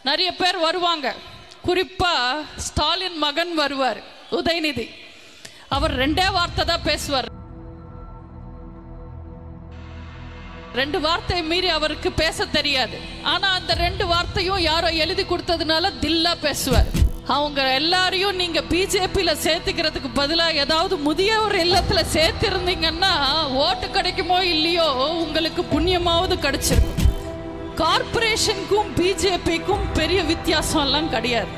நிறைய பேர் வருவாங்க. குறிப்பா ஸ்டாலின் மகன் வருவார், உதயநிதி. அவர் 2 வார்த்தை தான் பேசுவார். 2 வார்த்தையை மீறி அவருக்கு பேச தெரியாது. ஆனா அந்த 2 வார்த்தையும் யாரோ எழுதி கொடுத்ததுனால தில்லா பேசுவார். அவங்க எல்லாரையும் நீங்க பிஜேபியில சேர்த்துக்கிறதுக்கு பதிலாக ஏதாவது முதியவர் இல்லத்துல சேர்த்திருந்தீங்கன்னா ஓட்டு கிடைக்குமோ இல்லையோ உங்களுக்கு புண்ணியமாவது கிடைச்சிருக்கும். கார்பரேஷனுக்கும் பிஜேபிக்கும் பெரிய வித்தியாசம் எல்லாம் கிடையாது.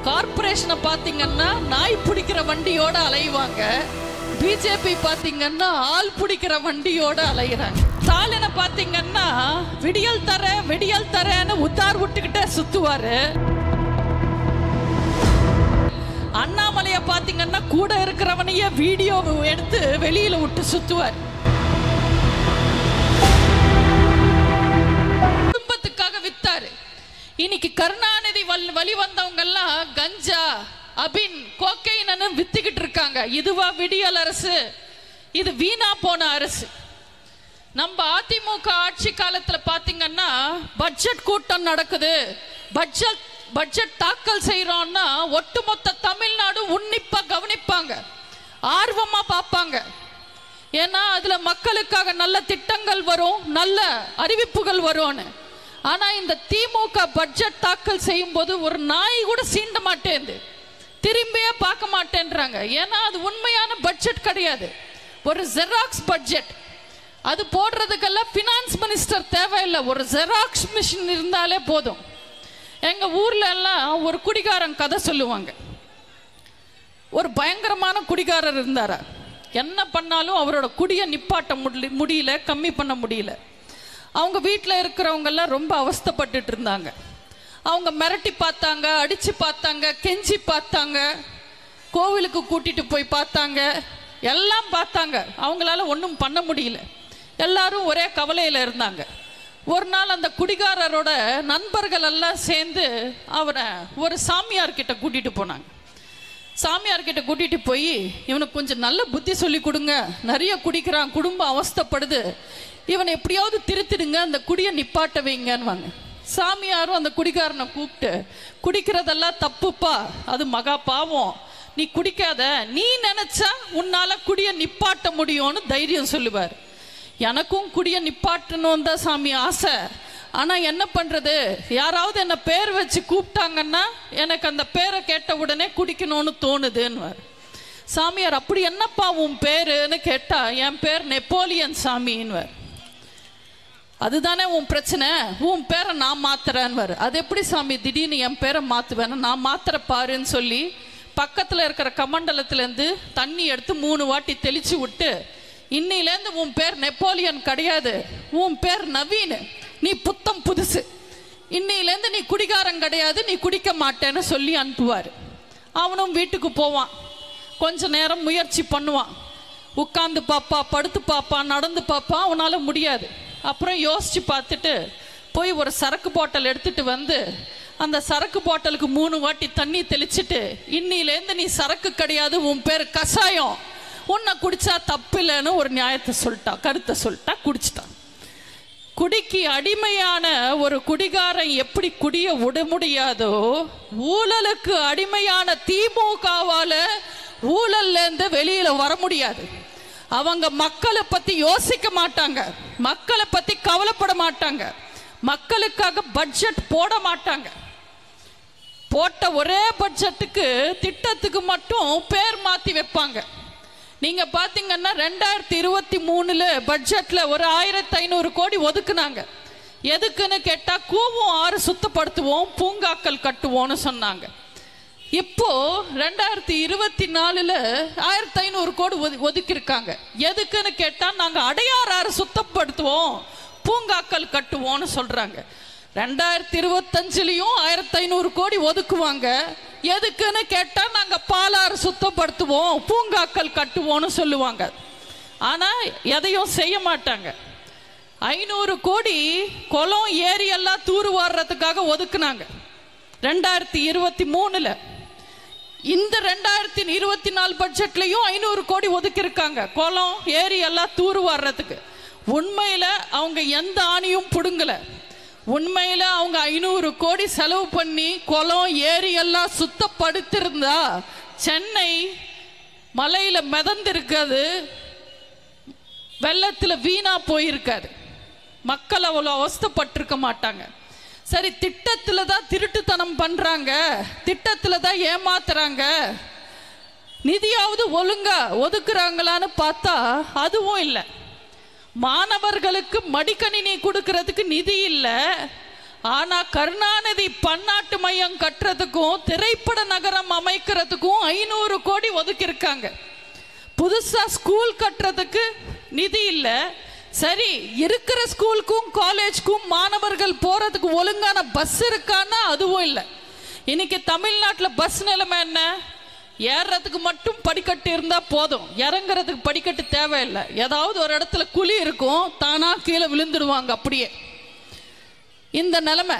கார்பரேஷனை பார்த்தீங்கன்னா நாய் பிடிக்கிற வண்டியோட அலைவாங்க, பிஜேபி பார்த்தீங்கன்னா ஆள் பிடிக்கிற வண்டியோட அலைகிறாங்க. ஸ்டாலினை பார்த்தீங்கன்னா விடியல் தரேன்னு உத்தார் விட்டுக்கிட்டே சுத்துவாரு. அண்ணாமலையை பார்த்தீங்கன்னா கூட இருக்கிறவனையே வீடியோ எடுத்து வெளியில விட்டு சுத்துவார். குடும்பத்துக்காக வித்தாரு. இன்னைக்கு கருணாநிதி வழி வந்தவங்க எல்லாம் கஞ்சா, அபின், கோக்கைன்னு வித்துக்கிட்டு இருக்காங்க. இதுவா விடியல் அரசு? இது வீணா போன அரசு. நம்ம அதிமுக ஆட்சி காலத்துல பாத்தீங்கன்னா பட்ஜெட் கூட்டம் நடக்குது, பட்ஜெட் தாக்கல் செய்யறோம்னா ஒட்டுமொத்த தமிழ்நாடு உன்னிப்பா கவனிப்பாங்க, ஆர்வமா பார்ப்பாங்க. ஏன்னா அதுல மக்களுக்காக நல்ல திட்டங்கள் வரும், நல்ல அறிவிப்புகள் வரும்னு. ஆனா இந்த திமுக பட்ஜெட் தாக்கல் செய்யும் போது ஒரு நாய் கூட சீண்ட மாட்டேங்குது, திரும்பியே பார்க்க மாட்டேன்றாங்க. ஏன்னா அது உண்மையான பட்ஜெட் கிடையாது, ஒரு ஜெராக்ஸ் பட்ஜெட். அது போடுறதுக்கெல்லாம் பினான்ஸ் மினிஸ்டர் தேவையில்லை, ஒரு ஜெராக்ஸ் மிஷின் இருந்தாலே போதும். எங்க ஊர்ல எல்லாம் ஒரு குடிகாரன் கதை சொல்லுவாங்க. ஒரு பயங்கரமான குடிகாரர் இருந்தாரா, என்ன பண்ணாலும் அவரோட குடியை நிப்பாட்ட முடியல, கம்மி பண்ண முடியல. அவங்க வீட்டில் இருக்கிறவங்க எல்லாம் ரொம்ப அவஸ்தைப்பட்டுட்டு இருந்தாங்க. அவங்க மிரட்டி பார்த்தாங்க, அடிச்சு பார்த்தாங்க, கெஞ்சி பார்த்தாங்க, கோவிலுக்கு கூட்டிட்டு போய் பார்த்தாங்க, எல்லாம் பார்த்தாங்க. அவங்களால ஒன்றும் பண்ண முடியல. எல்லாரும் ஒரே கவலையில் இருந்தாங்க. ஒரு நாள் அந்த குடிகாரரோட நண்பர்கள் எல்லாம் சேர்ந்து அவரை ஒரு சாமியார் கிட்ட கூட்டிட்டு போனாங்க. சாமியார் கிட்ட கூட்டிட்டு போய் இவனுக்கு கொஞ்சம் நல்ல புத்தி சொல்லி கொடுங்க, நிறைய குடிக்கிறான், குடும்பம் அவஸ்தைப்படுது, இவனை எப்படியாவது திருத்திடுங்க, அந்த குடியை நிப்பாட்ட வைங்கன்னு. சாமியாரும் அந்த குடிகாரனை கூப்பிட்டு, குடிக்கிறதெல்லாம் தப்புப்பா, அது மகா பாவம், நீ குடிக்காத, நீ நினைச்சா உன்னால குடியை நிப்பாட்ட முடியும்னு தைரியம் சொல்லுவார். எனக்கும் குடியை நிப்பாட்டணும் தான் சாமி ஆசை, ஆனா என்ன பண்றது, யாராவது என்ன பேர் வச்சு கூப்பிட்டாங்கன்னா எனக்கு அந்த பேரை கேட்ட உடனே குடிக்கணும்னு தோணுதுன்னு. சாமியார், அப்படி என்னப்பா உன் பேருன்னு கேட்டா, என் பேர் நெப்போலியன் சாமின்னு. அதுதானே உன் பிரச்சனை, உன் பேரை நான் மாத்துறேன்னு. அது எப்படி சாமி திடீர்னு என் பேரை மாத்துவேன், நான் மாத்திர பாருன்னு சொல்லி பக்கத்துல இருக்கிற கமண்டலத்திலேருந்து தண்ணி எடுத்து 3 வாட்டி தெளிச்சு விட்டு, இன்னிலேருந்து உன் பேர் நெப்போலியன் கிடையாது, உன் பேர் நவீன், நீ புத்தம் புதுசு, இன்னிலேருந்து நீ குடிகாரன் கிடையாது, நீ குடிக்க மாட்டேன்னு சொல்லி அனுப்புவார். அவனும் வீட்டுக்கு போவான். கொஞ்ச நேரம் முயற்சி பண்ணுவான், உட்காந்து பாப்பா, படுத்து பாப்பா, நடந்து பாப்பா, அவனால முடியாது. அப்புறம் யோசிச்சு பார்த்துட்டு போய் ஒரு சரக்கு பாட்டில் எடுத்துட்டு வந்து அந்த சரக்கு பாட்டிலுக்கு 3 வாட்டி தண்ணி தெளிச்சுட்டு, இன்னிலேருந்து நீ சரக்கு கிடையாது, உன் பேர் கஷாயம், உன்னை குடிச்சா தப்பில்லைன்னு ஒரு நியாயத்தை சொல்லிட்டா, கருத்தை சொல்லிட்டா, குடிச்சிட்டான். குடிக்கு அடிமையான ஒரு குடிகாரன் எப்படி குடிய விட முடியாதோ, ஊழலுக்கு அடிமையான திமுகவால ஊழல்ல இருந்து வெளியில வர முடியாது. அவங்க மக்களை பத்தி யோசிக்க மாட்டாங்க, மக்களை பத்தி கவலைப்பட மாட்டாங்க, மக்களுக்காக பட்ஜெட் போட மாட்டாங்க. போட்ட ஒரே பட்ஜெட்டுக்கு திட்டத்துக்கு மட்டும் பேர் மாத்தி வைப்பாங்க. நீங்க பாத்தீங்கன்னா 2023 பட்ஜெட்ல ஒரு 1500 கோடி ஒதுக்குனாங்க. எதுக்குன்னு கேட்டா, கூவம் ஆறு சுத்தப்படுத்துவோம், பூங்காக்கள் கட்டுவோம்னு சொன்னாங்க. இப்போ 2024 1500 கோடி ஒதுக்கிருக்காங்க. எதுக்குன்னு கேட்டா, நாங்க அடையாறு ஆறு சுத்தப்படுத்துவோம், பூங்காக்கள் கட்டுவோம்னு சொல்றாங்க. 2025லயும் 1500 கோடி ஒதுக்குவாங்க. எதுக்குன்னு கேட்டா, நாங்க பாலாறு சுத்தப்படுத்துவோம், பூங்காக்கள் கட்டுவோம்னு சொல்லுவாங்க. ஆனா எதையும் செய்ய மாட்டாங்க. 500 கோடி குளம் ஏரி எல்லாம் தூர் வாடுறதுக்காக ஒதுக்குனாங்க 2023. இந்த 2024 பட்ஜெட்லயும் 500 கோடி ஒதுக்கி இருக்காங்க, குளம் ஏரி எல்லாம் தூர் வாடுறதுக்கு. உண்மையில அவங்க எந்த ஆணியும் புடுங்கல. உண்மையில அவங்க 500 கோடி செலவு பண்ணி குளம் ஏரி எல்லாம் சுத்தப்படுத்திருந்தா சென்னை மலையில மிதந்திருக்காது, வெள்ளத்தில் வீணா போயிருக்காது, மக்கள் அவ்வளோ அவஸ்தைப்பட்டிருக்க மாட்டாங்க. சரி, திட்டத்தில் தான் திருட்டுத்தனம் பண்றாங்க, திட்டத்தில் தான் ஏமாத்துறாங்க, நிதியாவது ஒழுங்கா ஒதுக்குறாங்களான்னு பார்த்தா அதுவும் இல்லை. மாணவர்களுக்கு மடிக்கணினி கொடுக்கறதுக்கு நிதி இல்லை. ஆனா கருணாநிதி பன்னாட்டு மையம் கட்டுறதுக்கும் திரைப்பட நகரம் அமைக்கிறதுக்கும் 500 கோடி ஒதுக்கியிருக்காங்க. புதுசா ஸ்கூல் கட்டுறதுக்கு நிதி இல்லை. சரி, இருக்கிற ஸ்கூலுக்கும் காலேஜுக்கும் மாணவர்கள் போறதுக்கு ஒழுங்கான பஸ் இருக்கான்னா அதுவும் இல்லை. இன்னைக்கு தமிழ்நாட்டில் பஸ் நிலைமை என்ன? ஏறுறதுக்கு மட்டும் படிக்கட்டு இருந்தா போதும், இறங்குறதுக்கு படிக்கட்டு தேவையில்லை. ஏதாவது ஒரு இடத்துல குழி இருக்கும், தானா கீழே விழுந்துடுவாங்க. அப்படியே இந்த நிலைமை.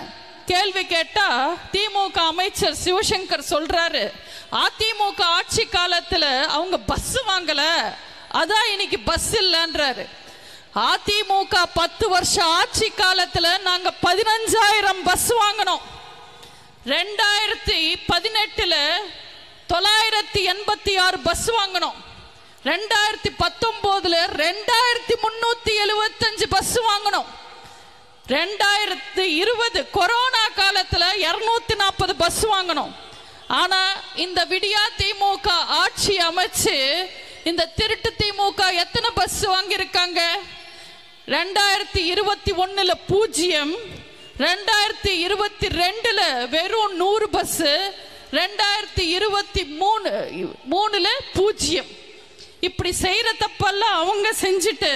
கேள்வி கேட்டா திமுக அமைச்சர் சிவசங்கர் சொல்றாரு, அதிமுக ஆட்சி காலத்துல அவங்க பஸ் வாங்கல, அதான் இன்னைக்கு பஸ் இல்லைன்றாரு. அதிமுக 10 வருஷம் ஆட்சி காலத்துல நாங்க 15,000 பஸ் வாங்கினோம். 2018 986 பஸ் வாங்கினோம். 2019 2375 பஸ் வாங்கினோம். 2020 கொரோனா காலத்துல 240 பஸ் வாங்கினோம். ஆனா இந்த விடியா திமுக ஆட்சி அமைச்சு இந்த திருட்டு திமுக எத்தனை பஸ் வாங்கியிருக்காங்க? 2021 0, 2022 வெறும் 100 பஸ், 2023 0. இப்படி செய்யற தப்பெல்லாம் அவங்க செஞ்சுட்டு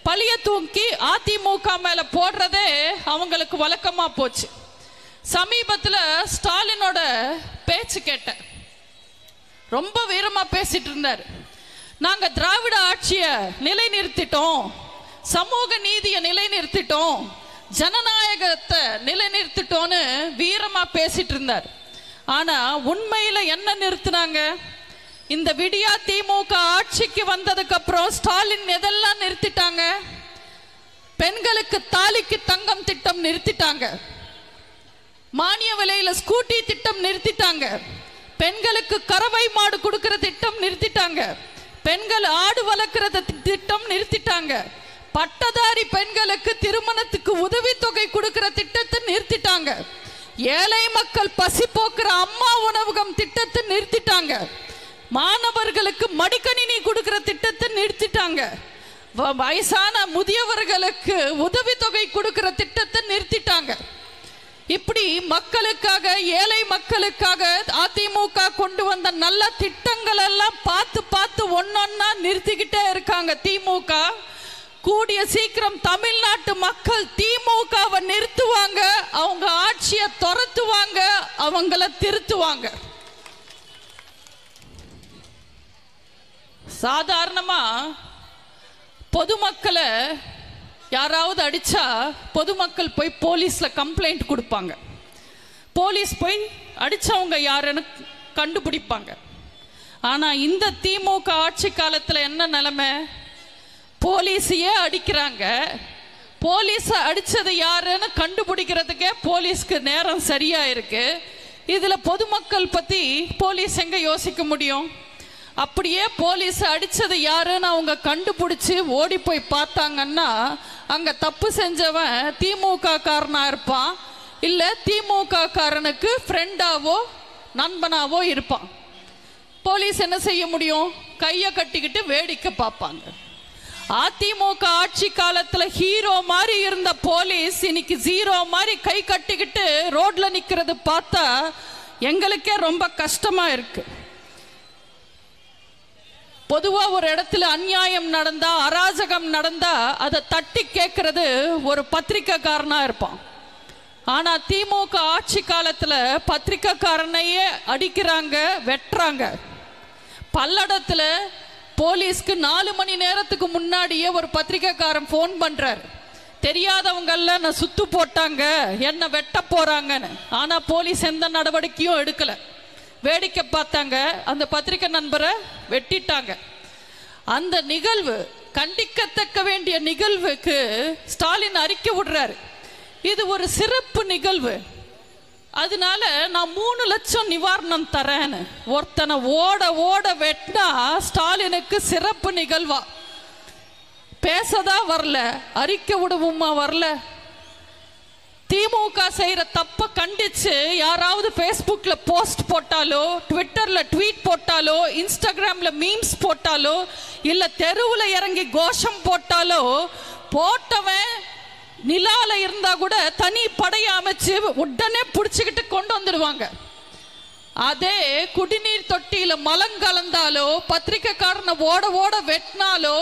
பழிய தூக்கி அதிமுக மேல போடுறதே அவங்களுக்கு வழக்கமா போச்சு. சமீபத்தில் ஸ்டாலினோட பேச்சு கேட்டேன். ரொம்ப வீரமா பேசிட்டு இருந்தார். நாங்க திராவிட ஆட்சியை நிலைநிறுத்திட்டோம், சமூக நீதியை நிலைநிறுத்திட்டோம், ஜனநாயகத்தை நிலைநிறுத்திட்டோன்னு வீரமா பேசிட்டு இருந்தார். ஆனா உண்மையில என்ன நிறுத்தினாங்க? இந்த விடியா திமுக ஆட்சிக்கு வந்ததுக்கு அப்புறம் ஸ்டாலின் எதெல்லாம் நிறுத்திட்டாங்க? பெண்களுக்கு தாலிக்கு தங்கம் திட்டம் நிறுத்திட்டாங்க, மானிய விலையில ஸ்கூட்டி திட்டம் நிறுத்திட்டாங்க, பெண்களுக்கு கறவை மாடு கொடுக்கிற திட்டம் நிறுத்திட்டாங்க, பெண்கள் ஆடு வளர்க்கிற திட்டம் நிறுத்திட்டாங்க, பட்டதாரி பெண்களுக்கு திருமணத்துக்கு உதவித்தொகை கொடுக்கிற திட்டத்தை நிறுத்திட்டாங்க, ஏழை மக்கள் பசி போக்குற அம்மா உணவகம் திட்டத்தை நிறுத்திட்டாங்க, மாணவர்களுக்கு மடிக்கணினி கொடுக்கிற திட்டத்தை நிறுத்திட்டாங்க, வயசான முதியவர்களுக்கு உதவித்தொகை கொடுக்கிற திட்டத்தை நிறுத்திட்டாங்க. இப்படி மக்களுக்காக, ஏழை மக்களுக்காக அதிமுக கொண்டு வந்த நல்ல திட்டங்கள் எல்லாம் பார்த்து பார்த்து ஒன்னொன்னா நிறுத்திக்கிட்டே இருக்காங்க திமுக. கூடிய சீக்கிரம் தமிழ்நாட்டு மக்கள் திமுகவை நிறுத்துவாங்க, அவங்க ஆட்சியை துரத்துவாங்க, அவங்கள திருத்துவாங்க. சாதாரணமா பொதுமக்களை யாராவது அடிச்சா பொதுமக்கள் போய் போலீஸ்ல கம்ப்ளைண்ட் கொடுப்பாங்க. போலீஸ் போய் அடிச்சவங்க யாருன்னு கண்டுபிடிப்பாங்க. ஆனா இந்த திமுக ஆட்சி காலத்துல என்ன நிலைமை? போலீஸையே அடிக்கிறாங்க. போலீஸ அடிச்சது யாருன்னு கண்டுபிடிக்கிறதுக்கே போலீஸ்க்கு நேரம் சரியா இருக்கு. இதுல பொதுமக்கள் பத்தி போலீஸ் எங்க யோசிக்க முடியும்? அப்படியே போலீஸ் அடிச்சது யாருன்னு அவங்க கண்டுபிடிச்சு ஓடி போய் பார்த்தாங்கன்னா அங்க தப்பு செஞ்சவன் திமுக காரனா இருப்பான், இல்ல திமுக காரனுக்கு ஃப்ரெண்டாவோ நண்பனாவோ இருப்பான். போலீஸ் என்ன செய்ய முடியும்? கையை கட்டிக்கிட்டு வேடிக்கை பார்ப்பாங்க. அதிமுக ஆட்சி காலத்துல ஹீரோ மாதிரி இருந்த போலீஸ் இன்னைக்கு ஜீரோ மாதிரி கை கட்டிக்கிட்டு ரோட்ல நிக்கிறது பார்த்தா எங்களுக்கே ரொம்ப கஷ்டமா இருக்கு. பொதுவா ஒரு இடத்துல அநியாயம் நடந்தா, அராஜகம் நடந்தா அதை தட்டி கேட்கறது ஒரு பத்திரிக்கைக்காரனா இருப்பான். ஆனா திமுக ஆட்சி காலத்துல பத்திரிக்கைக்காரனையே அடிக்கிறாங்க, வெட்டுறாங்க. பல்லடத்துல போலீஸ்க்கு 4 மணி நேரத்துக்கு முன்னாடியே ஒரு பத்திரிக்கைக்காரன் போன் பண்றாரு, தெரியாதவங்கள நான் சுத்து போட்டாங்க, என்ன வெட்ட போறாங்கன்னு. ஆனா போலீஸ் எந்த நடவடிக்கையும் எடுக்கல, வேடிக்கை பார்த்தாங்க. அந்த பத்திரிகை நண்பரை வெட்டிட்டாங்க. அந்த நிகழ்வு கண்டிக்கத்தக்க வேண்டிய நிகழ்வுக்கு ஸ்டாலின் அறிக்கை விடுறாரு. இது ஒரு சிறப்பு நிகழ்வு, அதனால நான் 3 லட்சம் நிவாரணம் தரேன்னு ஒருத்தனை ஓட ஓட வெட்டினா ஸ்டாலினுக்கு சிறப்பு நிகழ்வா. பேசதான் வரல, அறிக்கை விடவுமா வரல. திமுக செய்யற தப்ப கண்டிச்சு யாராவது ஃபேஸ்புக்ல போஸ்ட் போட்டாலோ, ட்விட்டர்ல ட்வீட் போட்டாலோ, இன்ஸ்டாகிராம்ல மீம்ஸ் போட்டாலோ, இல்ல தெருவுல இறங்கி கோஷம் போட்டாலோ, போட்டவன் நிலால இருந்தா கூட தனி படைய அமைச்சு உடனே புடிச்சுக்கிட்டு கொண்டு வந்துடுவாங்க. அதே குடிநீர் தொட்டியில மலங்கலந்தாலோ, பத்திரிக்கைக்காரனை ஓட ஓட வெட்டினாலோ,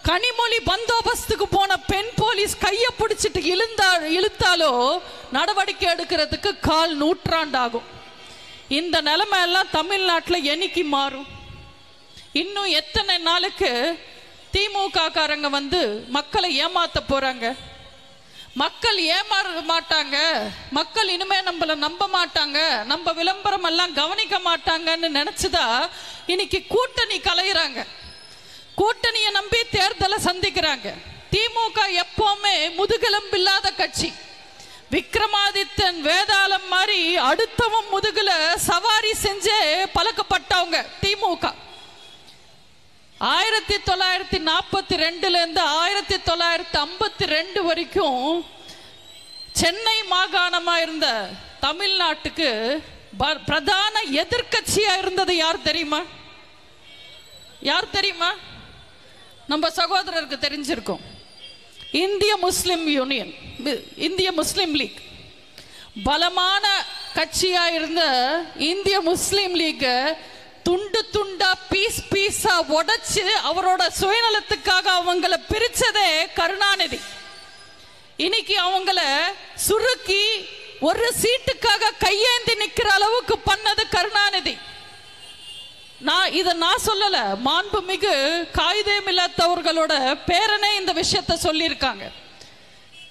கனிமொழி பந்தோபஸ்துக்கு போன பெண் போலீஸ் கையை பிடிச்சிட்டு இழுத்தாலோ நடவடிக்கை எடுக்கிறதுக்கு 1/4 நூற்றாண்டாகும். இந்த நிலைமை எல்லாம் தமிழ்நாட்டில் என்னைக்கு மாறும்? இன்னும் எத்தனை நாளுக்கு திமுக காரங்க வந்து மக்களை ஏமாத்த போறாங்க? மக்கள் ஏமாற மாட்டாங்க, மக்கள் இனிமே நம்மள நம்ப மாட்டாங்க, நம்ம விளம்பரம் எல்லாம் கவனிக்க மாட்டாங்கன்னு நினைச்சுதா இன்னைக்கு கூட்டணி கலையிறாங்க. கூட்டணியை நம்பி தேர்தலை சந்திக்கிறாங்க. திமுக எப்பவுமே முதுகெலும்பு இல்லாத கட்சி. விக்ரமாதித்தன் வேதாளம் மாதிரி அடுத்தவன் முதுகுல சவாரி செஞ்சே பழக்கப்பட்டவங்க திமுக. 1942 இருந்து 1952 வரைக்கும் சென்னை மாகாணமா இருந்த தமிழ்நாட்டுக்கு பிரதான எதிர்கட்சியா இருந்தது யார் தெரியுமா? யார் தெரியுமா? நம்ம சகோதரருக்கு தெரிஞ்சிருக்கும். இந்திய முஸ்லிம் யூனியன், இந்திய முஸ்லிம் லீக். பலமான கட்சியா இருந்த இந்திய முஸ்லிம் லீக் துண்டு துண்டா பீஸ் பீஸா உடைச்சு அவரோட சுயநலத்துக்காக அவங்கள பிரிச்சதே கருணாநிதி. இன்னைக்கு அவங்கள சுருக்கி ஒரு சீட்டுக்காக கையேந்தி நிக்கிற அளவுக்கு பண்ணது கருணாநிதி. நான் சொல்லல, மாண்புமிகு காயிதே மில்லத் அவர்களோட பேரனே இந்த விஷயத்தை சொல்லியிருக்காங்க.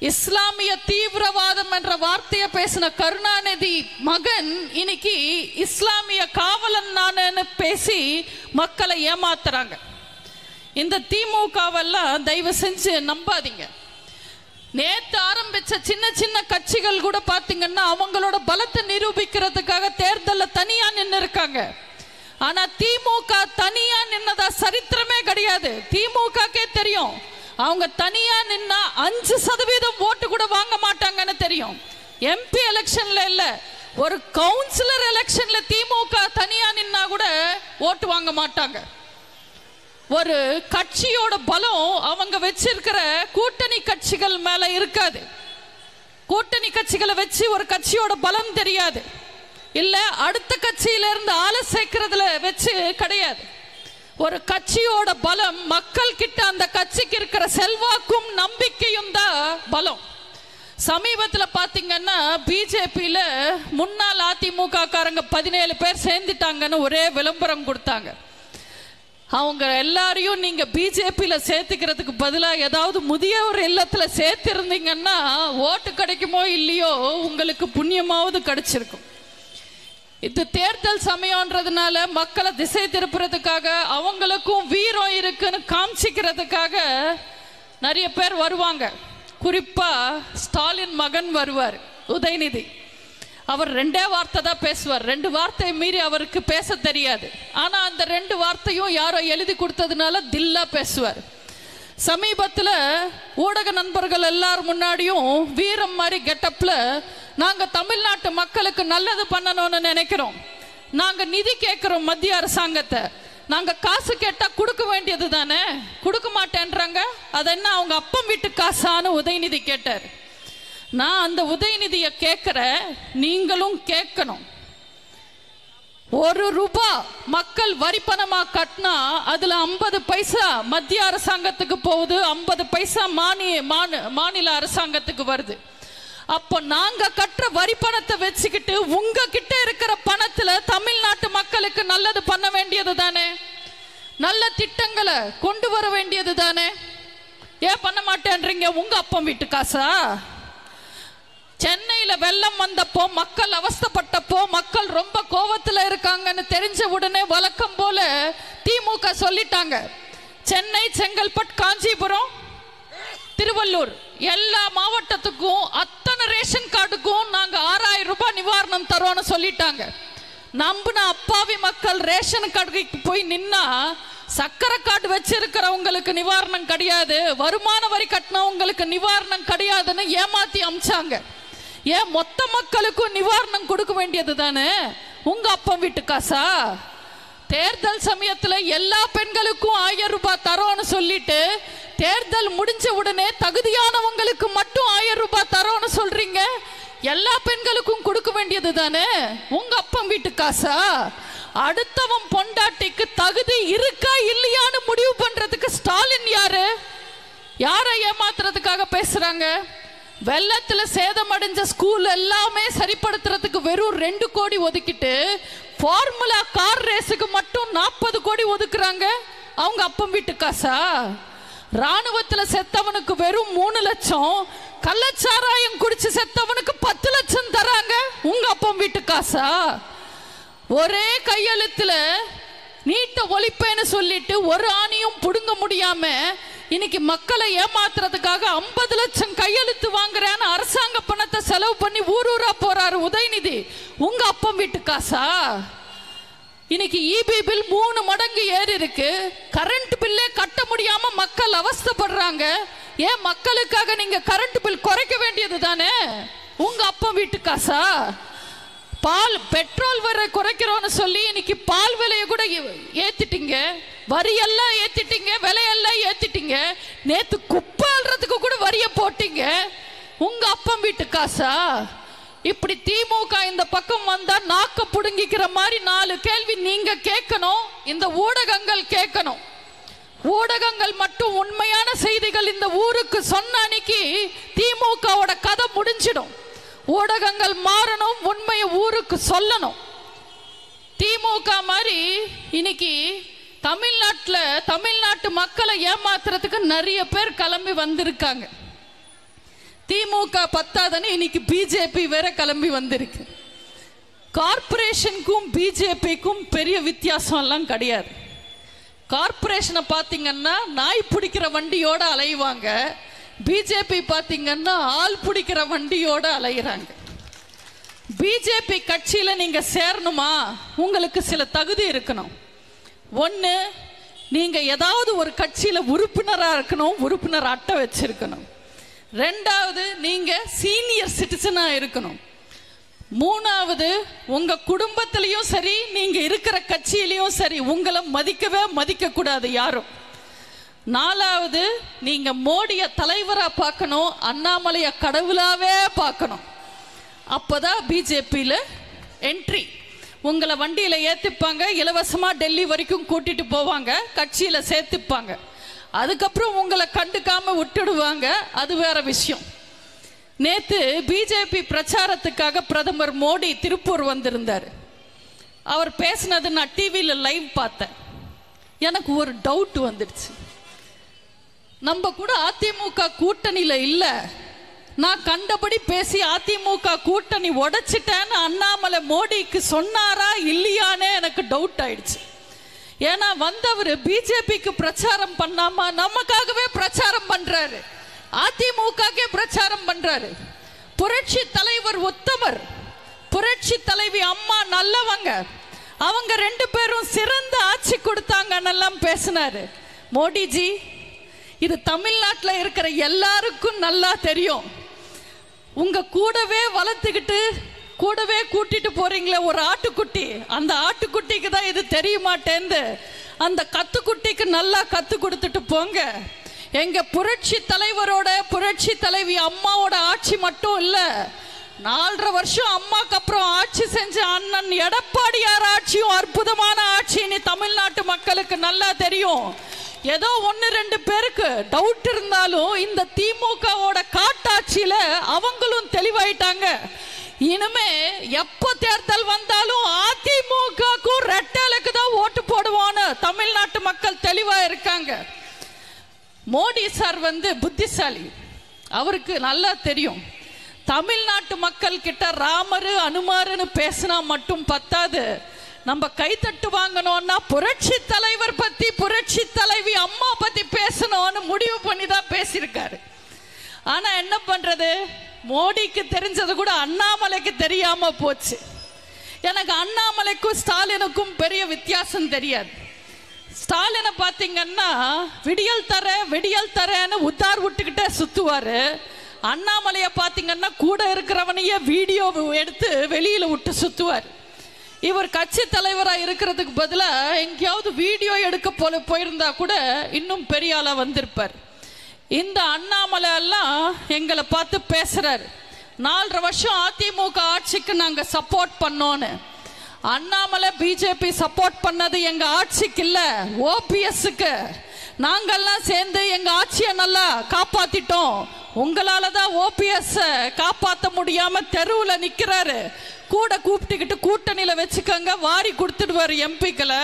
இஸ்லாமிய தீவிரவாதம் என்ற வார்த்தையை பேசின கருணாநிதி மகன் இன்னைக்கு இஸ்லாமிய காவலன் நானு பேசி மக்களை ஏமாத்துறாங்க. இந்த திமுகவெல்லாம் தயவு செஞ்சு நம்பாதீங்க. நேற்று ஆரம்பிச்ச சின்ன சின்ன கட்சிகள் கூட பாத்தீங்கன்னா அவங்களோட பலத்தை நிரூபிக்கிறதுக்காக தேர்தலில் தனியா நின்று இருக்காங்க. ஆனா திமுக தனியா நின்னதா சரித்திரமே கிடையாது. திமுகக்கே தெரியும் அவங்க தனியா நின்னா 5% ஓட்டு கூட வாங்க மாட்டாங்கன்னு தெரியும். எம்பி எலெக்ஷன்ல இல்ல, ஒரு கவுன்சிலர் எலெக்ஷன்ல திமுக தனியா நின்னா கூட ஓட்டு வாங்க மாட்டாங்க. ஒரு கட்சியோட பலம் அவங்க வச்சிருக்கிற கூட்டணி கட்சிகள் மேல இருக்காது. கூட்டணி கட்சிகளை வச்சு ஒரு கட்சியோட பலம் தெரியாது, இல்ல அடுத்த கட்சியில இருந்து ஆளை சேர்க்கிறதுல வச்சு கிடையாது. ஒரு கட்சியோட பலம் மக்கள் கிட்ட அந்த கட்சிக்கு இருக்கிற செல்வாக்கும் நம்பிக்கையும் தான் பலம். சமீபத்தில் பாத்தீங்கன்னா பிஜேபியில முன்னாள் அதிமுக காரங்க 17 பேர் சேர்ந்துட்டாங்கன்னு ஒரே விளம்பரம் கொடுத்தாங்க. அவங்க எல்லாரையும் நீங்க பிஜேபியில சேர்த்துக்கிறதுக்கு பதிலாக ஏதாவது முதியவர் இல்லத்துல சேர்த்திருந்தீங்கன்னா ஓட்டு கிடைக்குமோ இல்லையோ உங்களுக்கு புண்ணியமாவது கிடைச்சிருக்கும். இது தேர்தல் சமயம்ன்றதுனால மக்களை திசை திருப்புறதுக்காக அவங்களுக்கும் வீரம் இருக்குன்னு காமிச்சிக்கிறதுக்காக நிறைய பேர் வருவாங்க. குறிப்பா ஸ்டாலின் மகன் வருவார், உதயநிதி. அவர் 2 வார்த்தை தான் பேசுவார். 2 வார்த்தையை மீறி அவருக்கு பேச தெரியாது. ஆனா அந்த 2 வார்த்தையும் யாரோ எழுதி கொடுத்ததுனால தில்லா பேசுவார். சமீபத்தில் ஊடக நண்பர்கள் எல்லாரும் முன்னாடியும் வீரம் மாதிரி கெட்டப்ல நாங்க தமிழ்நாட்டு மக்களுக்கு நல்லது பண்ணணும்னு நினைக்கிறோம், நாங்க நிதி கேட்கிறோம் மத்திய அரசாங்கத்தை, நாங்க காசு கேட்டா கொடுக்க வேண்டியது தானே, கொடுக்க மாட்டேன்றாங்க, அது என்ன அவங்க அப்பம் வீட்டு காசான்னு உதயநிதி கேட்டார். நான் அந்த உதயநிதியை கேட்கிறேன், நீங்களும் கேட்கணும். 1 ரூபாய் மக்கள் வரி பணமா கட்டினா அதுல 50 பைசா மத்திய அரசாங்கத்துக்கு போகுது, 50 பைசா மாநில அரசாங்கத்துக்கு வருது. அப்போ நாங்க கட்டுற வரி பணத்தை வச்சுக்கிட்டு உங்ககிட்ட இருக்கிற பணத்துல தமிழ்நாட்டு மக்களுக்கு நல்லது பண்ண வேண்டியது தானே, நல்ல திட்டங்களை கொண்டு வர வேண்டியது தானே. ஏன் பண்ண மாட்டேன்றீங்க? உங்க அப்பம் வீட்டு காசா? சென்னையில வெள்ளம் வந்தப்போ மக்கள் அவஸ்தைப்பட்டப்போ மக்கள் ரொம்ப கோவத்துல இருக்காங்கன்னு தெரிஞ்ச உடனே வழக்கம் போல திமுக சொல்லிட்டாங்க, சென்னை, செங்கல்பட்டு, காஞ்சிபுரம், திருவள்ளூர் எல்லா மாவட்டத்துக்கும் அத்தனை ரேஷன் கார்டுக்கும் நாங்க 6000 ரூபாய் நிவாரணம் தரோம்னு சொல்லிட்டாங்க. நம்பின அப்பாவி மக்கள் ரேஷன் கார்டுக்கு போய் நின்னா சக்கரை கார்டு வச்சிருக்கிறவங்களுக்கு நிவாரணம் கிடையாது, வருமான வரி கட்டினவங்களுக்கு நிவாரணம் கிடையாதுன்னு ஏமாத்தி அமிச்சாங்க. ஏன் மொத்த மக்களுக்கும் நிவாரணம் கொடுக்க வேண்டியது தானே உங்க அப்பன் வீட்டு காசா? தேர்தல் சமயத்துல எல்லா பெண்களுக்கும் 1000 ரூபாய் தரோன்னு சொல்லிட்டு தேர்தல் முடிஞ்ச உடனே தகுதியானவங்களுக்கு மட்டும் 1000 ரூபாய் தரோன்னு சொல்றீங்க. எல்லா பெண்களுக்கும் கொடுக்க வேண்டியது தானே உங்க அப்பன் வீட்டு காசா? அடுத்தவன் பொண்டாட்டிக்கு தகுதி இருக்கா இல்லையான்னு முடிவு பண்றதுக்கு ஸ்டாலின் யாரு? யாரை ஏமாத்துறதுக்காக பேசுறாங்க? வெள்ளத்துல சேதமடைஞ்ச ஸ்கூல் எல்லாமே சரிப்படுத்துறதுக்கு வெறும் 2 கோடி ஒதுக்கிட்டு ஃபார்முலா கார் ரேஸுக்கு மட்டும் 40 கோடி ஒதுக்குறாங்க. அவங்க அப்பன் வீட்டு காசா? ராணுவத்துல செத்தவனுக்கு வெறும் 3 லட்சம், கள்ளச்சாராயம் குடிச்சு செத்தவனுக்கு 10 லட்சம் தராங்க. உங்க அப்பன் வீட்டு காசா? ஒரே கையெழுத்துல நீட்ட ஒழிப்பேன்னு சொல்லிட்டு ஒரு ஆணியும் புடுங்க முடியாம இன்னைக்கு மக்களை ஏமாத்துறதுக்காக 50 லட்சம் கையெழுத்து வாங்குறேன்னு அரசாங்க பணத்தை செலவு பண்ணி ஊரூரா போறாரு உதயநிதி. உங்க அப்பன் வீட்டு காசா? இன்னைக்கு இபி பில் 3 மடங்கு ஏறி இருக்கு. கரண்ட் பில்லே கட்ட முடியாம மக்கள் அவஸ்தைப்படுறாங்க. ஏன் மக்களுக்காக நீங்க கரண்ட் பில் குறைக்க வேண்டியது தானே உங்க அப்பன் வீட்டு காசா? பால் பெட்ரோல் விலை குறைக்கிறோன்னு சொல்லி இன்னைக்கு பால் விலையை கூட ஏத்திட்டீங்க, வரியெல்லாம் ஏத்திட்டீங்க, விலையெல்லாம் ஏத்திட்டீங்க. நேத்து குப்பாடுறதுக்கு கூட வரிய போட்டீங்க. உங்க அப்பன் வீட்டு காசா? இப்படி திமுக இந்த பக்கம் வந்தா நாக்க புடுங்கிக்கிற மாதிரி 4 கேள்வி நீங்க கேட்கணும், இந்த ஊடகங்கள் கேட்கணும். ஊடகங்கள் மட்டும் உண்மையான செய்திகள் இந்த ஊருக்கு சொன்ன அன்னைக்கு திமுகவோட கதை முடிஞ்சிடும். ஊடகங்கள் மாறணும், உண்மையை ஊருக்கு சொல்லணும். திமுக மாதிரி இன்னைக்கு தமிழ்நாட்டு மக்களை ஏமாத்துறதுக்கு நிறைய பேர் கிளம்பி வந்திருக்காங்க. திமுக பத்தாதன்னு இன்னைக்கு பிஜேபி வேற கிளம்பி வந்திருக்கு. கார்பரேஷனுக்கும் பிஜேபிக்கும் பெரிய வித்தியாசம் எல்லாம் கிடையாது. கார்பரேஷனை பார்த்தீங்கன்னா நாய் பிடிக்கிற வண்டியோட அலைவாங்க, பிஜேபி பார்த்தீங்கன்னா ஆள் பிடிக்கிற வண்டியோட அலைகிறாங்க. பிஜேபி கட்சியில நீங்க சேரணுமா உங்களுக்கு சில தகுதி இருக்கணும். ஒன்று, நீங்க ஏதாவது ஒரு கட்சியில உறுப்பினராக இருக்கணும், உறுப்பினர் அட்டை வச்சிருக்கணும். 2வது, நீங்க சீனியர் சிட்டிசனா இருக்கணும். 3வது, உங்க குடும்பத்திலையும் சரி நீங்க இருக்கிற கட்சியிலையும் சரி உங்களை மதிக்க கூடாது யாரும். 4வது, நீங்க மோடிய தலைவரா பார்க்கணும், அண்ணாமலைய கடவுளாவே பார்க்கணும். அப்பதான் பிஜேபியில என்ட்ரி. உங்களை வண்டியில ஏத்திப்பாங்க, இலவசமா டெல்லி வரைக்கும் கூட்டிட்டு போவாங்க, கட்சியில சேர்த்துப்பாங்க. அதுக்கப்புறம் உங்களை கண்டுக்காம விட்டுடுவாங்க, அது வேற விஷயம். நேத்து பிஜேபி பிரச்சாரத்துக்காக பிரதமர் மோடி திருப்பூர் வந்திருந்தார். அவர் பேசினது நான் டிவியில லைவ் பார்த்தேன். எனக்கு ஒரு டவுட் வந்துடுச்சு. நம்ம கூட அதிமுக கூட்டணியில இல்ல, நான் கண்டபடி பேசி அதிமுக கூட்டணி உடைச்சிட்டேன்னு அண்ணாமலை மோடிக்கு சொன்னாரா இல்லையானே எனக்கு டவுட் ஆயிடுச்சு. ஏன்னா வந்தவர் பிஜேபிக்கு பிரச்சாரம் பண்ணாம நமக்காகவே பிரச்சாரம் பண்றாரு, அதிமுகவே பிரச்சாரம் பண்றாரு. புரட்சி தலைவர் உத்தமர், புரட்சி தலைவி அம்மா நல்லவங்க, அவங்க 2 பேரும் சிறந்த ஆட்சி கொடுத்தாங்கன்னெல்லாம் பேசினாரு. மோடிஜி, இது தமிழ்நாட்டில் இருக்கிற எல்லாருக்கும் நல்லா தெரியும். உங்க கூடவே வளர்த்துக்கிட்டு கூடவே கூட்டிட்டு போறீங்களே ஒரு ஆட்டுக்குட்டி, அந்த ஆட்டுக்குட்டிக்கு தான் இது தெரிய மாட்டேந்து, அந்த கத்துக்குட்டிக்கு நல்லா கத்து கொடுத்துட்டு போங்க. எங்க புரட்சி தலைவரோட புரட்சி தலைவி அம்மாவோட ஆட்சி மட்டும் இல்ல, 4.5 வருஷம் அம்மாக்கு அப்புறம் ஆட்சி செஞ்ச அண்ணன் எடப்பாடியார் ஆட்சியும் அற்புதமான ஆட்சி நீ தமிழ்நாட்டு மக்களுக்கு நல்லா தெரியும். ஏதோ 1-2 பேருக்கு டவுட் இருந்தாலும் இந்த திமுகவோட காட்டாட்சியில அவங்களும் தெளிவாயிட்டாங்க. இனிமே எப்போ தேர்தல் வந்தாலும் அதிமுகக்கும் ரெட்டலுக்கு தான் ஓட்டு போடுவான்னு தமிழ்நாட்டு மக்கள் தெளிவா இருக்காங்க. மோடி சார் புத்திசாலி, அவருக்கு நல்லா தெரியும். தமிழ்நாட்டு மக்கள் கிட்ட ராமரு அனுமாருன்னு பேசினா மட்டும் பத்தாது, நம்ம கைத்தட்டு வாங்கணும்னா புரட்சி தலைவர் பத்தி புரட்சி தலைவி அம்மா பத்தி பேசணும்னு முடிவு பண்ணி தான் பேசியிருக்காரு. ஆனா என்ன பண்றது, மோடிக்கு தெரிஞ்சது கூட அண்ணாமலைக்கு தெரியாம போச்சு. எனக்கு அண்ணாமலைக்கும் ஸ்டாலினுக்கும் பெரிய வித்தியாசம் தெரியாது. ஸ்டாலினை பார்த்தீங்கன்னா விடியல் தரேன்னு உத்தார் விட்டுக்கிட்டே சுத்துவாரு. அண்ணாமலையை பார்த்தீங்கன்னா கூட இருக்கிறவனையே வீடியோ எடுத்து வெளியில விட்டு சுத்துவார். இவர் கட்சி தலைவராக இருக்கிறதுக்கு பதிலாக எங்கேயாவது வீடியோ எடுக்க போயிருந்தா கூட இன்னும் பெரிய ஆளா வந்திருப்பார். இந்த அண்ணாமலை எல்லாம் எங்களை பார்த்து பேசுறாரு, 4.5 வருஷம் அதிமுக ஆட்சிக்கு நாங்க சப்போர்ட் பண்ணோன்னு. அண்ணாமலை பிஜேபி சப்போர்ட் பண்ணது எங்க ஆட்சிக்கு இல்ல, ஓபிஎஸ்க்கு. நாங்கெல்லாம் சேர்ந்து எங்க ஆட்சியை நல்லா காப்பாத்திட்டோம். உங்களாலதான் ஓபிஎஸ் காப்பாற்ற முடியாம தெருவில் நிக்கிறாரு. கூட கூப்பிட்டுக்கிட்டு கூட்டணியில வச்சுக்கங்க, வாரி கொடுத்துடுவாரு எம்பிக்களை.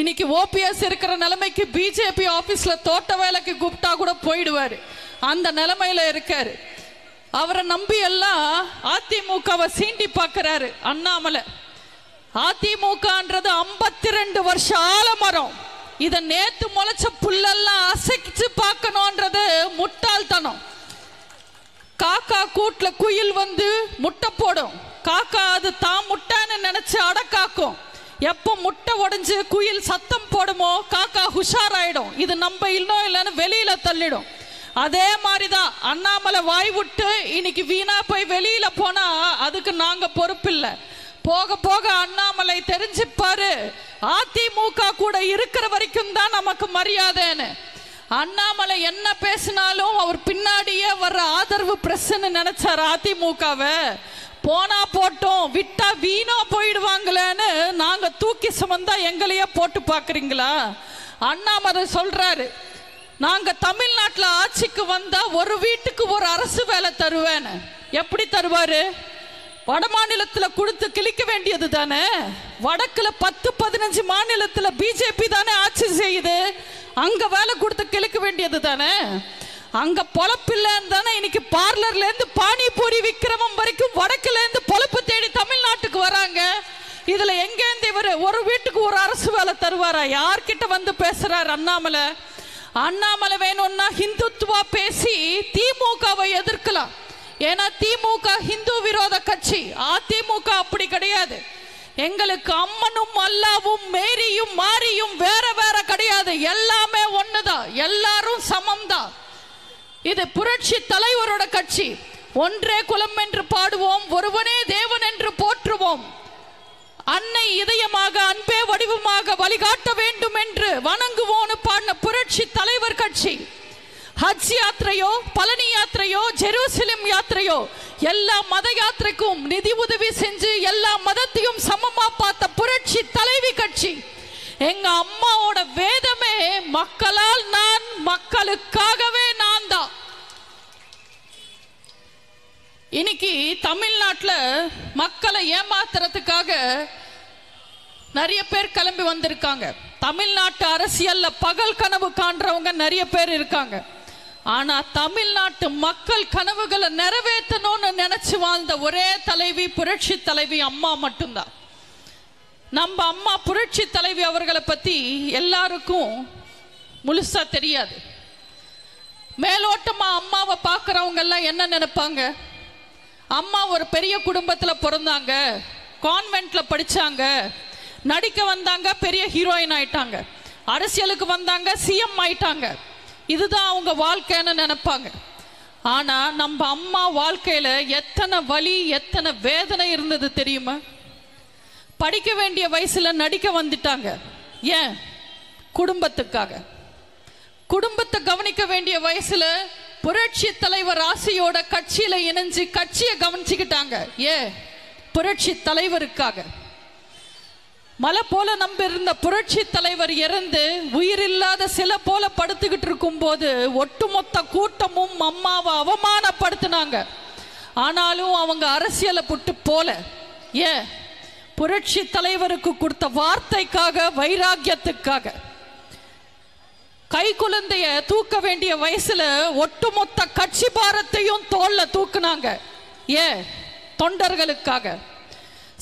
இன்னைக்கு ஓபிஎஸ் இருக்கிற நிலைமைக்கு பிஜேபி ஆபீஸ்ல தோட்ட வேலைக்கு கூப்பிட்டா கூட போயிடுவாரு. அந்த நிலைமையில இருக்காரு. அவரை நம்பி எல்லாம் அதிமுகவை சீண்டி பார்க்கிறாரு அண்ணாமலை. அதிமுகன்றது 52 வருஷ ஆலமரம். இதை நேத்து முளைச்ச புல்லெல்லாம் அசைச்சு பார்க்கணும்ன்றது முட்டாள்தனம். காக்கா கூட்டுல குயில் வந்து முட்டை போடும். காக்கா அது தான் முட்டைன்னு நினைச்சு அடக்காக்கும். எப்போ முட்டை உடைஞ்சு குயில் சத்தம் போடுமோ காக்கா உஷாராயிடும். இது நம்ம இன்னும் இல்லைன்னு வெளியில தள்ளிடும். அதே மாதிரிதான் அண்ணாமலை வாய் விட்டு இன்னைக்கு வீணா போய் வெளியில போனா அதுக்கு நாங்க பொறுப்பில்லை. போக போக அண்ணாமலை தெரிஞ்சுப்பாரு, அதிமுக கூட இருக்கிற வரைக்கும் தான் நமக்கு மரியாதைன்னு. அண்ணாமலை என்ன பேசினாலும் அவர் பின்னாடியே வர்ற ஆதரவு பிரஸ்ன்னு நினைச்சார் அதிமுகவை. போனா போட்டோம், விட்டா வீணா போயிடுவாங்களேன்னு நாங்க தூக்கி சுமந்தா எங்களையே போட்டு பாக்குறீங்களா? அண்ணாமலை சொல்றாரு, நாங்க தமிழ்நாட்டில் ஆட்சிக்கு வந்தா ஒரு வீட்டுக்கு ஒரு அரசு வேலை தருவேன்னு. எப்படி தருவாரு? வட மாநிலத்துல கொடுத்து கிழிக்க வேண்டியது தானே. வடக்குல 10-15 மாநிலத்துல பிஜேபி தானே ஆட்சி செய்யுது. அங்க வேலை கொடுத்து கிழிக்க வேண்டியது தானே. அங்க பொழப்பில்லைன்னு தானே இன்னைக்கு பார்லர்ல இருந்து பானிபூரி விற்கிறவன் வரைக்கும் வடக்குல இருந்து பொழப்பு தேடி தமிழ்நாட்டுக்கு வராங்க. இதுல எங்கேருந்து இவர் ஒரு வீட்டுக்கு ஒரு அரசு வேலை தருவாரா? யார்கிட்ட வந்து பேசுறாரு அண்ணாமலை? அண்ணாமலை வேணும்னா ஹிந்துத்துவா பேசி திமுகவை எதிர்க்கலாம். ஏன்னா திமுக ஹிந்து விரோத கட்சி, அதிமுக அப்படி கிடையாது. எங்களுக்கு அம்மனும் அல்லாவும் மேரியும் மாரியும் வேற வேற கிடையாது, எல்லாமே ஒண்ணுதான், எல்லாரும் சமம் தான். இது புரட்சி தலைவரோட கட்சி. ஒன்றே குலம் என்று பாடுவோம், ஒருவனே தேவன் என்று போற்றுவோம். அன்னை இதயமாக அன்பே வடிவமாக வழிகாட்ட வேண்டும் என்று வணங்குவோன்னு பாடின புரட்சி தலைவர் கட்சி. ஹஜ் யாத்திரையோ, பழனி யாத்திரையோ, ஜெருசலேம் யாத்திரையோ, எல்லா மத யாத்திரைக்கும் நிதி உதவி செஞ்சு எல்லா மதத்தையும் சமமா பார்த்த புரட்சி தலைவி கட்சி. எங்க அம்மாவோட வேதமே மக்களால் நான், மக்களுக்காகவே நான் தான். இன்னைக்கு தமிழ்நாட்டில் மக்களை ஏமாத்துறதுக்காக நிறைய பேர் கிளம்பி வந்திருக்காங்க. தமிழ்நாட்டு அரசியல்ல பகல் கனவு காண்றவங்க நிறைய பேர் இருக்காங்க. ஆனா தமிழ்நாட்டு மக்கள் கனவுகளை நிறைவேற்றணும்னு நினைச்சு வாழ்ந்த ஒரே தலைவி புரட்சி தலைவி அம்மா மட்டும்தான். நம்ம அம்மா புரட்சி தலைவி அவர்களை பத்தி எல்லாருக்கும் முழுசா தெரியாது. மேலோட்டமா அம்மாவை பார்க்கறவங்க எல்லாம் என்ன நினைப்பாங்க? அம்மா ஒரு பெரிய குடும்பத்துல பிறந்தாங்க, கான்வென்ட்ல படிச்சாங்க, நடிக்க வந்தாங்க, பெரிய ஹீரோயின் ஆயிட்டாங்க, அரசியலுக்கு வந்தாங்க, சிஎம் ஆயிட்டாங்க. இதுதான் அவங்க வாழ்க்கைன்னு நினைப்பாங்க. ஆனா நம்ம அம்மா வாழ்க்கையில எத்தனை வலி, எத்தனை வேதனை இருந்தது தெரியுமா? படிக்க வேண்டிய வயசுல நடிக்க வந்துட்டாங்க. ஏன்? குடும்பத்துக்காக. குடும்பத்தை கவனிக்க வேண்டிய வயசுல புரட்சி தலைவர் ஆசையோட கட்சியில இணைஞ்சு கட்சியை கவனிச்சுக்கிட்டாங்க. ஏன்? புரட்சி தலைவருக்காக. மலை போல நம்ப இருந்த புரட்சி தலைவர் இறந்து உயிரில்லாத சில போல படுத்துக்கிட்டு இருக்கும் போது ஒட்டுமொத்த கூட்டமும் அம்மாவை அவமானப்படுத்தினாங்க. ஆனாலும் அவங்க அரசியலை புட்டு போல. ஏன்? புரட்சி தலைவருக்கு கொடுத்த வார்த்தைக்காக, வைராக்கியத்துக்காக. கை குழந்தைய தூக்க வேண்டிய வயசுல ஒட்டுமொத்த கட்சி பாரத்தையும் தோல்ல தூக்குனாங்க. ஏன்? தொண்டர்களுக்காக.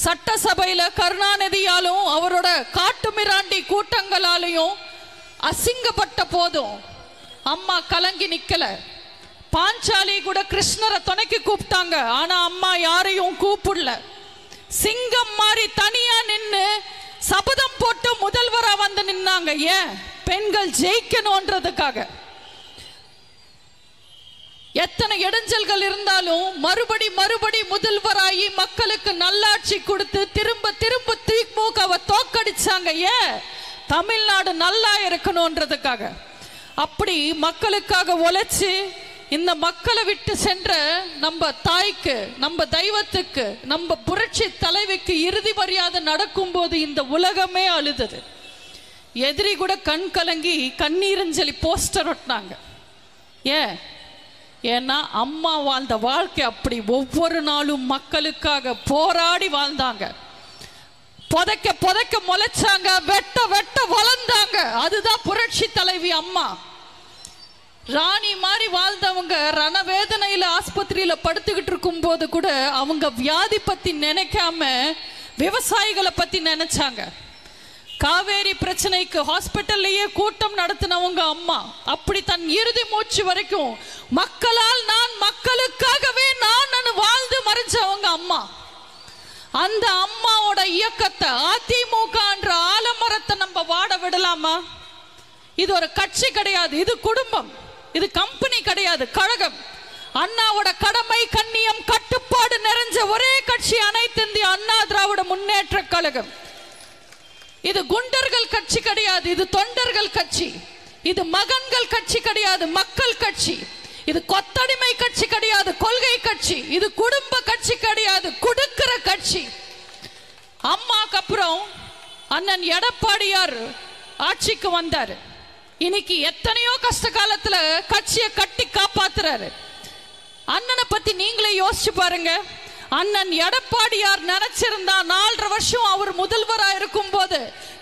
சட்டசபையில கருணாநிதியாலும் அவரோட காட்டு மிராண்டி கூட்டங்களாலையும் அசிங்கப்பட்ட போதும் அம்மா கலங்கி நிக்கல. பாஞ்சாலி கூட கிருஷ்ணரை துணைக்கு கூப்பிட்டாங்க, ஆனா அம்மா யாரையும் கூப்பிடல. சிங்கம் மாதிரி தனியா நின்று சபதம் போட்டு முதல்வரா வந்து நின்னாங்க. ஏன்? பெண்கள் ஜெயிக்கணும்ன்றதுக்காக. எத்தனை இடைஞ்சல்கள் இருந்தாலும் மறுபடி முதல்வராகி மக்களுக்கு நல்லாட்சி கொடுத்து திரும்ப திமுகவை தோக்கடிச்சாங்க. ஏன்? தமிழ்நாடு நல்லா இருக்கணும்ன்றதுக்காக. அப்படி மக்களுக்காக உழைச்சு இந்த மக்களை விட்டு சென்ற நம்ம தாய்க்கு, நம்ம தெய்வத்துக்கு, நம்ம புரட்சி தலைவிக்கு இறுதி மரியாதை நடக்கும் போது இந்த உலகமே அழுதது. எதிரி கூட கண் கலங்கி கண்ணீரஞ்சலி போஸ்டர் ஒட்டினாங்க. ஏன்னா அம்மா வாழ்ந்த வாழ்க்கை அப்படி. ஒவ்வொரு நாளும் மக்களுக்காக போராடி வாழ்ந்தாங்க. புதைக்க முளைச்சாங்க, வெட்ட வளர்ந்தாங்க. அதுதான் புரட்சி தலைவி அம்மா. ராணி மாதிரி வாழ்ந்தவங்க ரணவேதனையில ஆஸ்பத்திரியில படுத்துக்கிட்டு இருக்கும் போது கூட அவங்க வியாதி பத்தி நினைக்காம விவசாயிகளை பத்தி நினைச்சாங்க. காவேரி பிரச்சனைக்கு ஹாஸ்பிட்டல்லையே கூட்டம் நடத்தினவங்க அம்மா. அப்படி தன் இறுதி மூச்சு வரைக்கும் மக்களால் நான், மக்களுக்காகவே நான் வாழ்ந்து மறைஞ்சவங்க அம்மா. அந்த அம்மாவோட இயக்கத்தை, அதிமுகன்ற ஆலமரத்தை நம்ம வாட விடலாமா? இது ஒரு கட்சி கிடையாது, இது குடும்பம், இது கம்பெனி கிடையாது, கழகம். அண்ணாவோட கடமை, கண்ணியம், கட்டுப்பாடு நிறைஞ்ச ஒரே கட்சி அனைத்து இந்திய அண்ணா திராவிட முன்னேற்ற கழகம். இது குண்டர்கள் கட்சி கிடையாது, இது தொண்டர்கள் கட்சி. இது மகன்கள் கட்சி கிடையாது, மக்கள் கட்சி. இது கொத்தடிமை கட்சி கிடையாது, கொள்கை கட்சி. இது குடும்ப கட்சி கிடையாது, கொடுக்கிற கட்சி. அம்மாக்கு அப்புறம் அண்ணன் எடப்பாடியார் ஆட்சிக்கு வந்தாரு. இன்னைக்கு எத்தனையோ கஷ்ட காலத்துல கட்சியை கட்டி காப்பாத்துறாரு. அண்ணனை பத்தி நீங்களே யோசிச்சு பாருங்க. அண்ணன் எடப்பாடியார் நினைச்சிருந்தா 4.5 வருஷம் அவர் முதல்வரா இருக்கும் போது,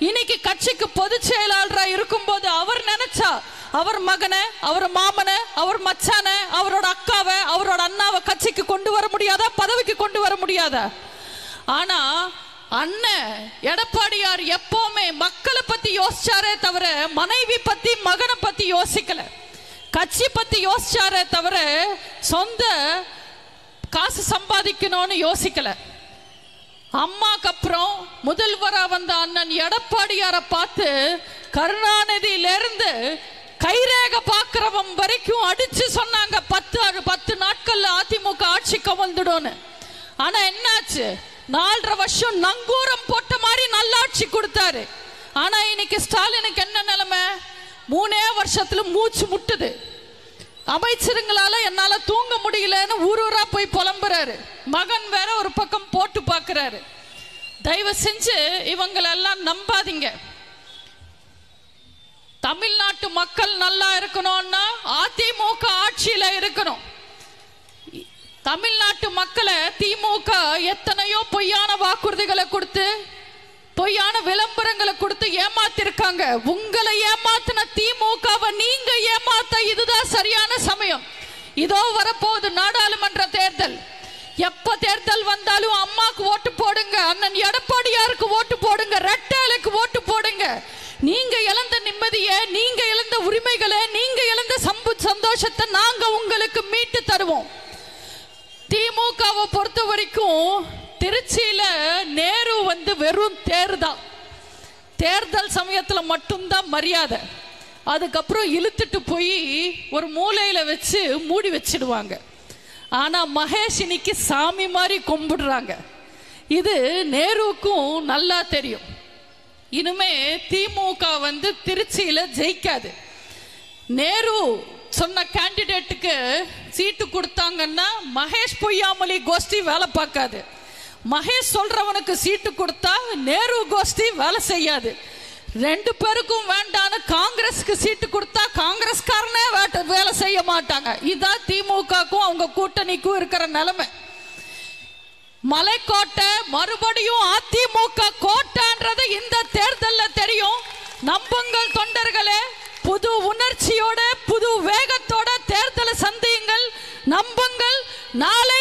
இன்னைக்கு கட்சிக்கு பொதுச் செயலாளரா இருக்கும் போது அவர் நினைச்சா அவர் மகனை, அவர் மாமனை, அவர் மச்சானை, அவரோட அக்காவை, அவரோட அண்ணாவை கட்சிக்கு கொண்டு வர முடியாதா? பதவிக்கு கொண்டு வர முடியாதா? ஆனா அண்ணன் எடப்பாடியார் எப்பவுமே மக்களை பத்தி யோசிச்சாரே தவிர மனைவி பத்தி, மகனை பத்தி யோசிக்கல. கட்சி பத்தி யோசிச்சாரே தவிர சொந்த காசு சம்பாதிக்கணும்னு யோசிக்கல. அம்மாக்கு அப்புறம் முதல்வரா வந்த அண்ணன் எடப்பாடியாரை பார்த்து கருணாநிதியிலிருந்து கைரேக பார்க்கிறவன் வரைக்கும் அடிச்சு சொன்னாங்க 10 நாட்கள்ல அதிமுக ஆட்சிக்கு வந்துடும். ஆனா என்னாச்சு? 4.5 வருஷம் நங்கூரம் போட்ட மாதிரி நல்லாட்சி கொடுத்தாரு. ஆனா இன்னைக்கு ஸ்டாலினுக்கு என்ன நிலைமை? 3 வருஷத்துல மூச்சு முட்டுது. அமைச்சருங்களால என்னால தூங்க முடியலன்னு ஊரூரா போய் புலம்புறாரு. மகன் வேற ஒரு பக்கம் போட்டு பார்க்கிறாரு. தயவு செஞ்சு இவங்களெல்லாம் நம்பாதீங்க. தமிழ்நாட்டு மக்கள் நல்லா இருக்கணும்னா அதிமுக ஆட்சியில இருக்கணும். தமிழ்நாட்டு மக்களை திமுக எத்தனையோ பொய்யான வாக்குறுதிகளை கொடுத்து, பொய்யான விளம்பரங்களை கொடுத்து ஏமாத்திருக்காங்க. உங்களை ஏமாத்தின திமுகவை நீங்க ஏமாத்த இதுதான் சரியான சமயம். இதோ வரப்போகுது நாடாளுமன்ற தேர்தல். எப்ப தேர்தல் வந்தாலும் அம்மாக்கு ஓட்டு போடுங்க, அண்ணன் எடப்பாடியாருக்கு ஓட்டு போடுங்க, ரெட்டேலுக்கு ஓட்டு போடுங்க. நீங்க இழந்த நிம்மதியை, நீங்க இழந்த உரிமைகளை, நீங்க இழந்த சந்தோஷத்தை நாங்க உங்களுக்கு மீட்டு தருவோம். திமுகவை பொறுத்த வரைக்கும் திருச்சியில நேரு வெறும் தேர்தான். தேர்தல் சமயத்துல மட்டும்தான் மரியாதை. அதுக்கப்புறம் இழுத்துட்டு போய் ஒரு மூலையில வச்சு மூடி வச்சிடுவாங்க. ஆனா மகேஷ் இன்னைக்கு சாமி மாதிரி கும்பிடுறாங்க. இது நேருக்கும் நல்லா தெரியும். இனிமே திமுக திருச்சியில ஜெயிக்காது. நேரு சொன்ன கேண்டிடேட்டுக்கு சீட்டு கொடுத்தாங்கன்னா மகேஷ் பொய்யாமொழி கோஷ்டி வேலை பார்க்காது. மகேஷ் சொல்றவனுக்கு சீட்டு கொடுத்தா நேரு கோஷ்டி வேலை செய்யாது. 2 பேருக்கும் வேண்டான்னு காங்கிரஸ்க்கு சீட்டு கொடுத்தா காங்கிரஸ்காரனே வேலை செய்ய மாட்டாங்க. இதான் திமுகக்கும் அவங்க கூட்டணிக்கும் இருக்கிற நிலைமை. மலைக்கோட்டை மறுபடியும் அதிமுக கோட்டைன்றது இந்த தேர்தலில் தெரியும். நம்புங்கள் தொண்டர்களே, புது உணர்ச்சியோட, புது வேகத்தோட தேர்தலை சந்தியுங்கள். நம்புங்கள், நாளை